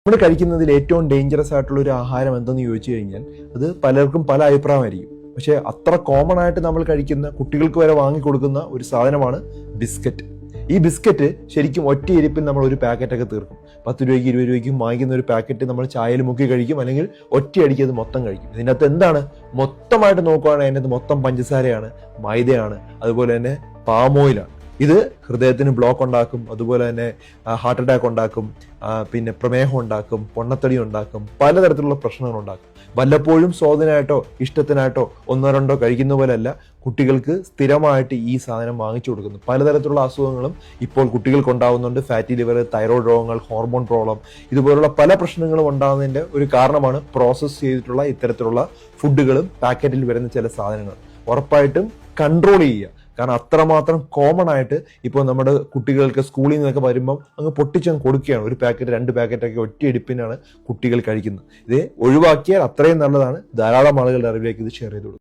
നമ്മൾ കഴിക്കുന്നതിൽ ഏറ്റവും ഡേഞ്ചറസ് ആയിട്ടുള്ള ഒരു ആഹാരം എന്തെന്ന് ചോദിച്ചു കഴിഞ്ഞാൽ അത് പലർക്കും പല അഭിപ്രായമായിരിക്കും. പക്ഷെ അത്ര കോമൺ ആയിട്ട് നമ്മൾ കഴിക്കുന്ന, കുട്ടികൾക്ക് വരെ വാങ്ങിക്കൊടുക്കുന്ന ഒരു സാധനമാണ് ബിസ്ക്കറ്റ്. ഈ ബിസ്ക്കറ്റ് ശരിക്കും ഒറ്റയിരിപ്പിൽ നമ്മൾ ഒരു പാക്കറ്റൊക്കെ തീർക്കും. 10 രൂപയ്ക്ക് 20 രൂപയ്ക്കും വാങ്ങിക്കുന്ന ഒരു പാക്കറ്റ് നമ്മൾ ചായയിൽ മുക്കി കഴിക്കും, അല്ലെങ്കിൽ ഒറ്റയടിക്ക് അത് മൊത്തം കഴിക്കും. ഇതിനകത്ത് എന്താണ് മൊത്തമായിട്ട് നോക്കുകയാണെങ്കിൽ അതിനകത്ത് മൊത്തം പഞ്ചസാരയാണ്, മൈദയാണ്, അതുപോലെ തന്നെ പാം ഓയിലാണ്. ഇത് ഹൃദയത്തിന് ബ്ലോക്ക് ഉണ്ടാക്കും, അതുപോലെ തന്നെ ഹാർട്ട് അറ്റാക്ക് ഉണ്ടാക്കും, പിന്നെ പ്രമേഹം ഉണ്ടാക്കും, പൊണ്ണത്തടി ഉണ്ടാക്കും, പലതരത്തിലുള്ള പ്രശ്നങ്ങൾ ഉണ്ടാക്കും. വല്ലപ്പോഴും സ്വാദിനായിട്ടോ ഇഷ്ടത്തിനായിട്ടോ ഒന്നോ രണ്ടോ കഴിക്കുന്ന പോലെയല്ല, കുട്ടികൾക്ക് സ്ഥിരമായിട്ട് ഈ സാധനം വാങ്ങിച്ചു കൊടുക്കുന്നു. പലതരത്തിലുള്ള അസുഖങ്ങളും ഇപ്പോൾ കുട്ടികൾക്ക് ഉണ്ടാകുന്നുണ്ട്. ഫാറ്റി ലിവർ, തൈറോയ്ഡ് രോഗങ്ങൾ, ഹോർമോൺ പ്രോബ്ലം, ഇതുപോലുള്ള പല പ്രശ്നങ്ങളും ഉണ്ടാകുന്നതിന്റെ ഒരു കാരണമാണ് പ്രോസസ്സ് ചെയ്തിട്ടുള്ള ഇത്തരത്തിലുള്ള ഫുഡുകളും പാക്കറ്റിൽ വരുന്ന ചില സാധനങ്ങൾ. ഉറപ്പായിട്ടും കൺട്രോൾ ചെയ്യുക. കാരണം അത്രമാത്രം കോമൺ ആയിട്ട് ഇപ്പോൾ നമ്മുടെ കുട്ടികൾക്ക് സ്കൂളിൽ നിന്നൊക്കെ വരുമ്പം അങ്ങ് പൊട്ടിച്ചങ്ങ് കൊടുക്കുകയാണ്. ഒരു പാക്കറ്റ് 2 പാക്കറ്റൊക്കെ ഒറ്റയെടുപ്പിനാണ് കുട്ടികൾ കഴിക്കുന്നത്. ഇത് ഒഴിവാക്കിയാൽ അത്രയും നല്ലതാണ്. ധാരാളം ആളുകളുടെ അറിവിലേക്ക് ഇത് ഷെയർ ചെയ്തു കൊടുക്കും.